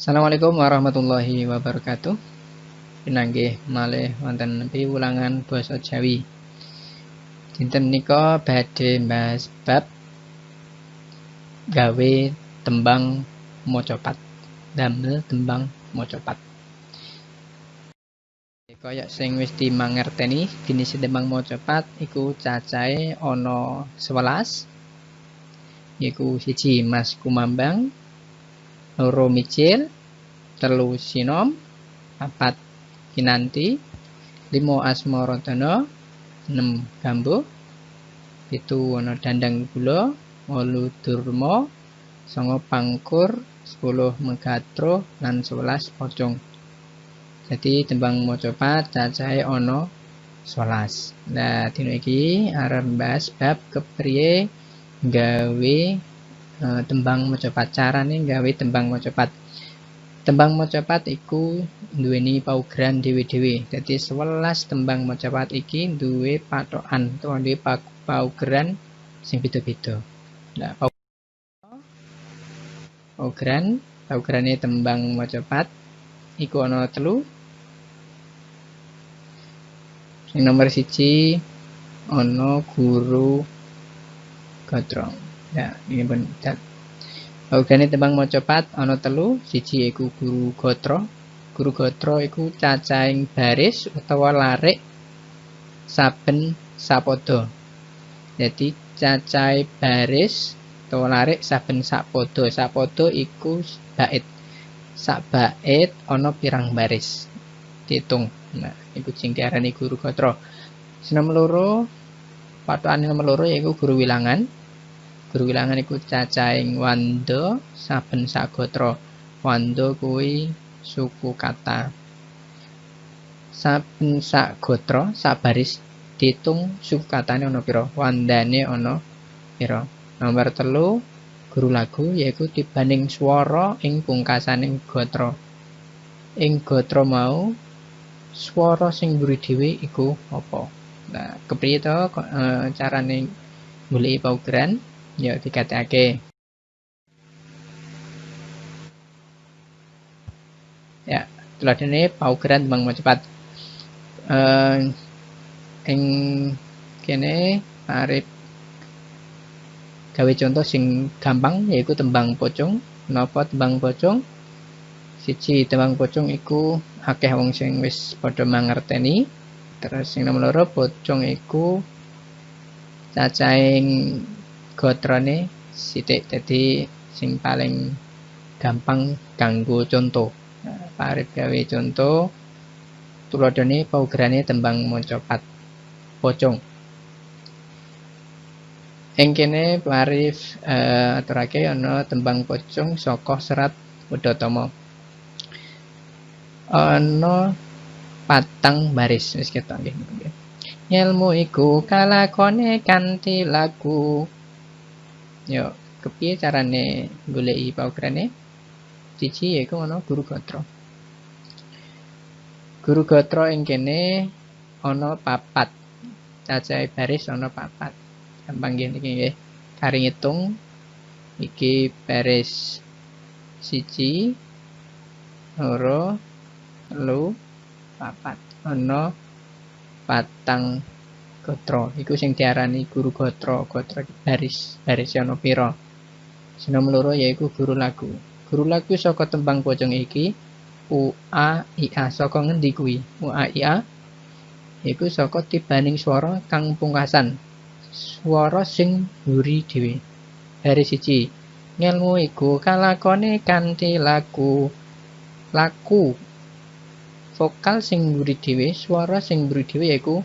Assalamualaikum warahmatullahi wabarakatuh. Pinanggih malih wonten piwulangan basa Jawi. Dinten nika badhe mbahas bab gawe tembang macapat. Damel tembang macapat. Kaya sing wis dimangerteni, jenis tembang macapat iku cacahe ana 11. Yaiku 1 Mas Kumambang, 2 Micil, 3 Sinom, 4 Kinanti, 5 Asmaradana, 6 Gambuh, 7 ana Dandang Gula, 8 Durma, 9 Pangkur, 10 Megatro, lan 11 Pocong. Jadi tembang macapat cacahe ana 11. Nah, dina iki arep bahas bab kepriye gawe tembang macapat, carane gawe tembang macapat. Tembang macapat iku duweni paugeran dhewe-dhewe. Dadi 11 tembang macapat iki duwe patokan utawa duwe paugeran sing beda-beda. Nah, paugerane tembang macapat iku ana 3. Sing nomor 1 ana guru Gotrong. Ya, ini pun paugerane tembang macapat ana 3. 1 iku guru gotra. Guru gotra iku cacahing baris utawa larik saben sapada. Jadi cacahe baris utawa larik saben sapada. Sapada iku bait. Sak bait ana pirang baris. Diitung. Nah, iku sing diarani guru gotra. Nomor 2, patokane nomor 2 yaiku guru wilangan. Guru wilangan iku cacahing wanda saben sagatra. Wanda kuwi suku kata. Saben sagatra, sabaris diitung suku katane ana pira, wandane ana pira. Nomor 3, guru lagu yaiku dibanding swara ing pungkasaning gatra. Ing gatra mau swara sing mburi dhewe iku apa? Nah, kepriye to carane goleki paugeran? Ya dikatekake. Ya, tuladhane paugeran tembang macapat. Ing kene arep gawe contoh sing gampang yaiku tembang pocong. Napa tembang pocong? 1 tembang pocong iku akeh wong sing wis padha mangerteni. Terus sing nomor 2 pocong iku cacahing gotrane sithik. Dadi sing paling gampang kanggo contoh. Nah, arep gawe contoh tuladhane paugerane tembang macapat pocong. Ing kene Arif aturake ana tembang pocong saka serat Udatama. Ana 4 baris wis ketok nggih. Ngelmu iku kalakone kanthi laku. Yo, kepiye carane goleki paugerane? 1 yaiku ana guru gotra. Guru gotra ing kene ana 4. Cacahe baris ana 4. Gampang nggih niki nggih. Kari ngitung iki baris 1, 2, 3, 4. Ana 4 gotra. Iku sing diarani guru gotra. Gotra baris. Baris ana pira? Sing nomor 2 yaiku guru lagu. Guru lagu saka tembang pocong iki UA-IA. Saka ngendi kuwi? UA-IA iku saka tibaning swara kang pungkasan. Swara sing mburi dhewe. Baris 1. Ngelmu iku kalakone kanthi laku. Laku vokal sing mburi dhewe, swara sing mburi dhewe yaiku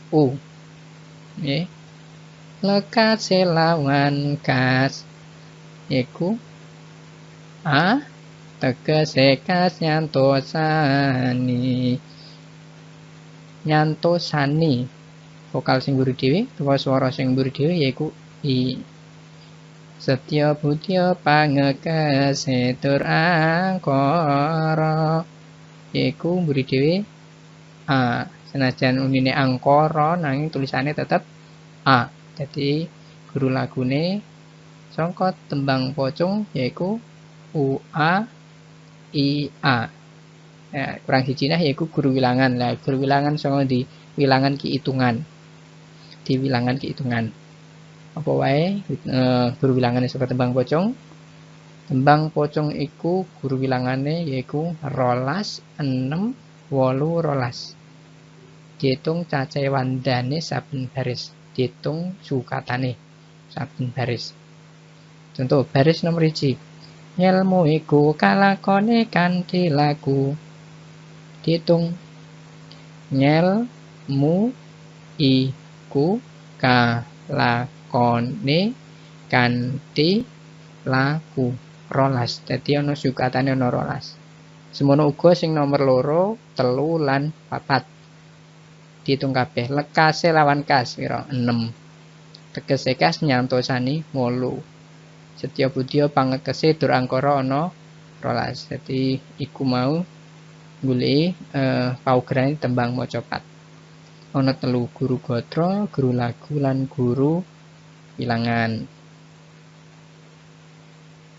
U. Nggih. Lekat selawan kas iku A. Tegese kas nyantosani. Nyantosani. Vokal sing mburi dhewe utawa swara sing mburi dhewe yaiku I. Setya butya pangekese tur angkara yaiku mburi dhewe A. Senajan unine angkara nanging tulisane tetep A. Jadi guru lagune saka tembang pocong yaiku UA I A. Ya, kurang siji nah yaiku guru wilangan. Lah guru wilangan saka di wilangan ki hitungan. Di wilangan ki hitungan. Apa wae guru wilangane saka tembang pocong. Tembang pocong iku guru wilangane yaiku 12, 6, 8, 12. Diitung cacahe wandane saben baris. Diitung sukatane saben baris. Contoh baris nomor 1. Ngelmu iku kalakone kanthi laku. Diitung ngelmu iku kalakone kanthi laku. 12. Dadi ana sukatane ana 12. Semono uga sing nomor 2, 3 lan 4. Diitung kabeh. Lekase lawan kas pira? 6. Tegese kas nyantosani 8. Setya budya pangekese dur angkara ana 12. Dadi iku mau goleki paugerane tembang macapat. Ana 3, guru gatra, guru lagu lan guru wilangan.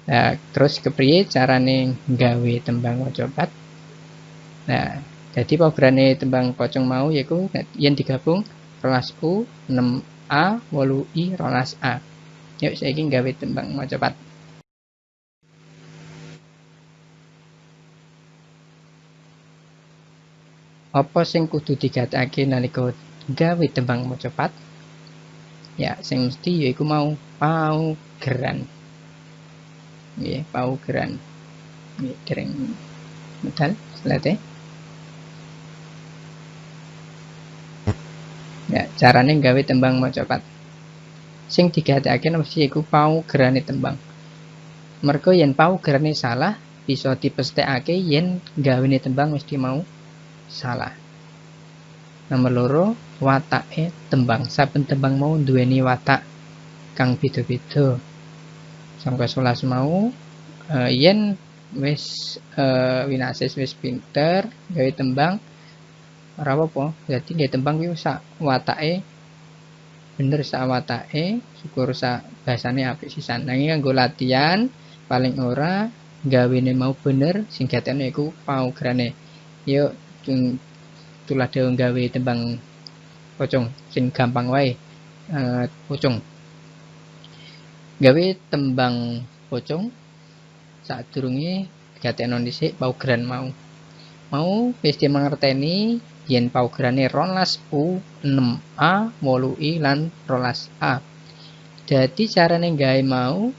Nah, terus kepriye carane gawe tembang macapat? Nah, jadi paugerane tembang pocong mau yaiku yen digabung 12U, 6A, 8I, 12A. Yuk saiki gawe tembang macapat. Apa sing kudu digatekake nalika gawe tembang macapat? Ya, sing mesti yaiku mau paugeran. Nggih, paugeran. Nggih, dereng medal slide. Ya, carane gawe tembang macapat. Sing digatekake mesti iku paugerane tembang. Mergo yen paugerane salah, bisa dipesthekake yen gawene tembang mesti mau salah. Nomor 2, watake tembang. Saben tembang mau duweni watak kang beda-beda. Sangka 11 mau yen wis winasis wis pinter gawe tembang ora apa-apa. Dadi gawe tembang kuwi sak watake bener, sak watake syukur sak basane apik sisan. Nanging kanggo latihan paling ora gawene mau bener sing gatekno iku paugerane. Yuk tuladha gawe tembang pocong sing gampang wae. Pocong. Gawe tembang pocong sadurunge gatekno dhisik paugeran mau. Mau wis dimangerteni yen paugerane 12U, 6A, 8I lan 12A. Dadi carane gawe mau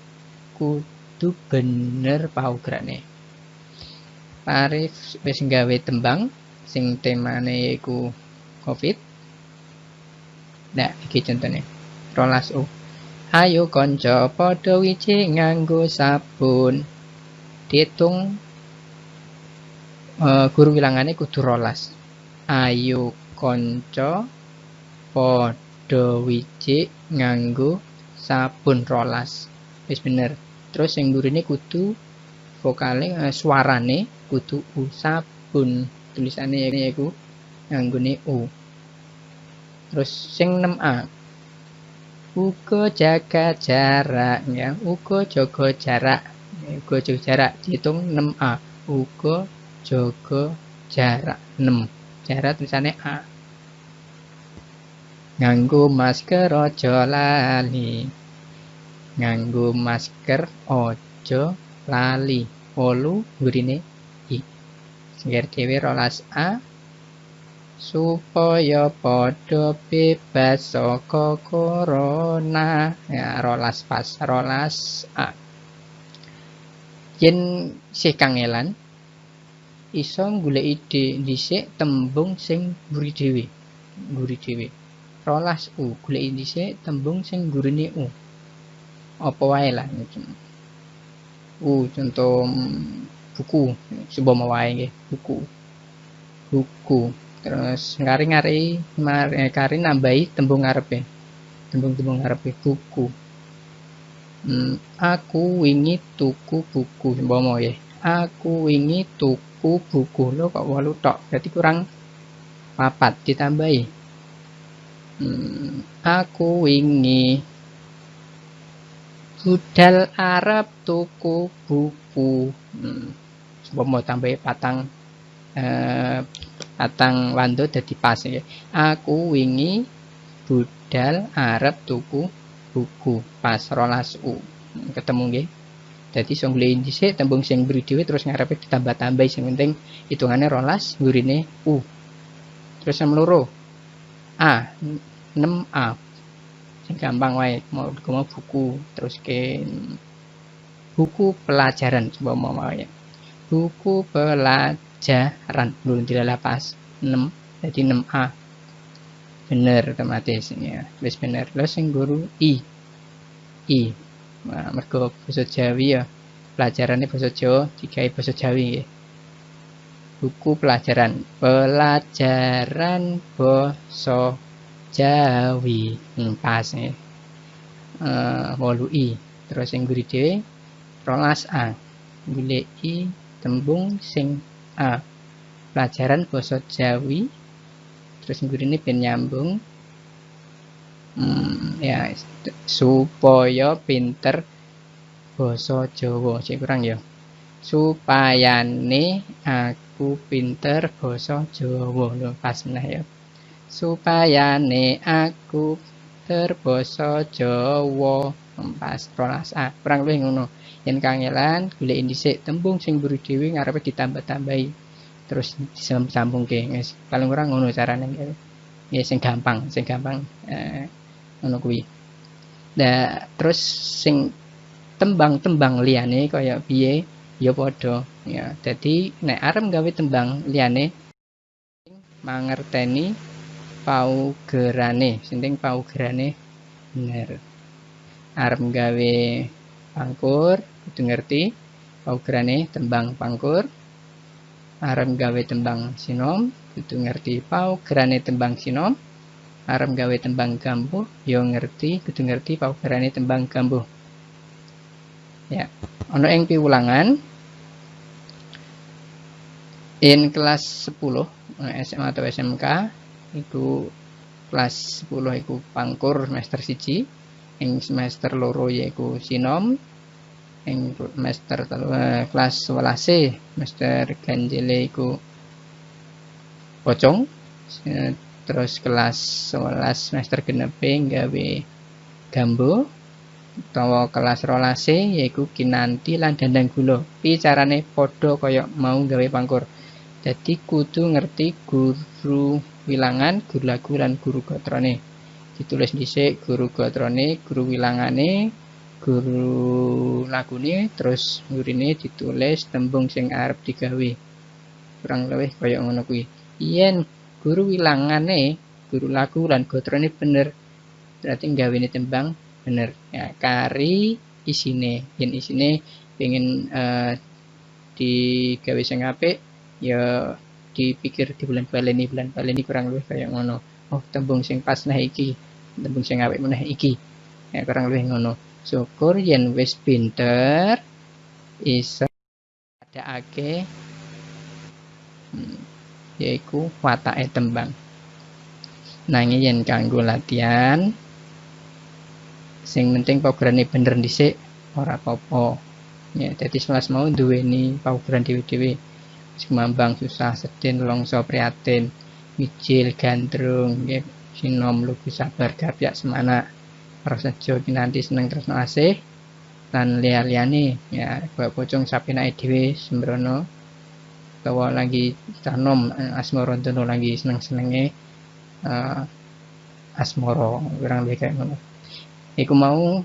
kudu bener paugerane. Arif wis gawe tembang sing temane yaiku Covid. Nah, iki contone. 12U. Ayo kanca padha wiji nganggo sabun. Diitung guru wilangane kudu 12. Ayo kanca padha wiji nganggo sabun 12. Wis bener. Terus sing gurine kudu vokale suarane kudu U, sabun. Tulisane yaiku nganggone U. Terus sing 6A. Uga jaga jarak ya, uga jaga jarak. Uga jaga jarak dihitung 6A. Uga jaga jarak 6. Jarak tulisane A. Nganggo masker aja lali. Nganggo masker aja lali. 8 gurine I. Singger dhewe 12A. Supaya padha bebas saka corona. Ya 12 pas 12A. Yen sih kangelan iso goleki dhisik tembung sing mburi dhewe. Mburi dhewe. 12U goleki dhisik tembung sing gurine U. Apa wae lah. Contoh buku, seumpama wae nggih, buku. Buku. Terus ngari-ngari kari nambahi tembung ngarepe. Tembung-tembung ngarepe buku. Aku wingi tuku buku seumpama ya. Aku wingi tuku buku. Lho kok 8 tok. Berarti kurang 4 ditambahi. Aku wingi budal arep tuku buku. Umpama tambahi patang wando dadi pas ya. Aku wingi budal arep tuku buku pas 12U. Ketemu nggih. Dadi iso golek dhisik tembung sing mburi dhewe terus ngarepe ditambah-tambahi sing penting hitungane 12 gurine U. Terus yang loro A 6A sing gampang wae mau buku terus ke buku pelajaran coba mau ya buku pelajaran belum tidak pas 6 jadi 6A bener otomatis ya wis bener terus sing guru I nah, mergo basa Jawi ya pelajarannya basa Jawa digawe basa Jawi ya. Buku pelajaran basa Jawi pas nih 8I terus yang guri dhewe 12A goleki tembung sing A pelajaran basa Jawi terus gurine ben nyambung ya supaya pinter basa Jawa sing kurang ya supayane aku pinter basa Jawa lho pas meneh ya supayane aku pinter basa Jawa pas 12A kurang luwih ngono yen kangelan golek dhisik tembung sing mburi dhewe ngarepe ditambah-tambahi terus disambungke wis paling ora ngono carane ya sing gampang ngono kuwi nah terus sing tembang-tembang liyane kaya piye ya padha ya dadi nek arep gawe tembang liyane mangerteni paugerane sinting paugerane bener arep gawe pangkur kudu ngerti paugerane tembang pangkur arep gawe tembang sinom kudu ngerti paugerane tembang sinom arep gawe tembang gambuh ya ngerti kudu ngerti paugerane tembang gambuh ya ana ing piwulangan in kelas 10 SMA atau SMK itu kelas 10 iku pangkur semester 1 ing semester loro yaiku sinom ing semester kelas 11 semester ganjile iku pocong terus kelas 11 semester genepe gawe gambo utawa kelas 12 yaiku kinanti lan dandang gula pi carane padha kaya mau gawe pangkur jadi kudu ngerti guru wilangan guru lagu lan guru gatrane ditulis dhisik guru gatrane guru wilangane guru lagune terus gurine ditulis tembung sing arep digawe kurang luwih kaya ngono kuwi yen guru wilangane guru lagu lan gatrane bener berarti gawene tembang bener ya kari isine yen isine pengen digawe sing apik ya dipikir di bulan baleni kurang luwih kaya ngono oh tembung sing pas nah iki tembung sing apik meneh iki ya kurang luwih ngono syukur yen wis pinter iso adakake yaiku watake tembang nanging yen kanggo latihan sing penting paugerane bener dhisik ora apa-apa ya dadi kelas mau duweni paugeran dhewe-dhewe Semambang susah sedin longso priatin mijil gandrung nggih sinom lugu sabar gapyak semana prasaja kinanti seneng tresno asih lan liya-liyane ya bawa pocong sapinake dhewe sembrono utawa lagi tanom asmara dono lagi seneng-senenge asmara kurang lebih kayak ngono iku mau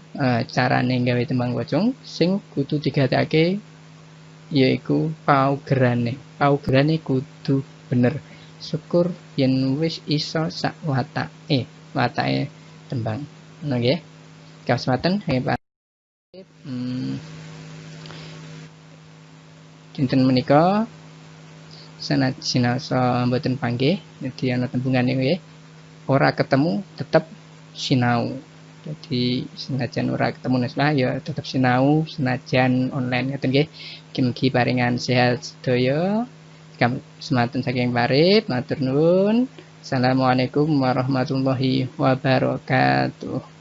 carane gawe tembang pocong sing kudu digatekake yaiku paugerane kudu bener syukur yen wis iso sak watake tembang ngono nggih kasematen dinten menika sanajan mboten panggih dadi ana tembungane nggih ora ketemu tetep sinau jadi senajan ora ketemu neslah ya tetap sinau senajan online ngoten nggih mugi paringan sehat sedaya semanten saking parit matur nuwun assalamualaikum warahmatullahi wabarakatuh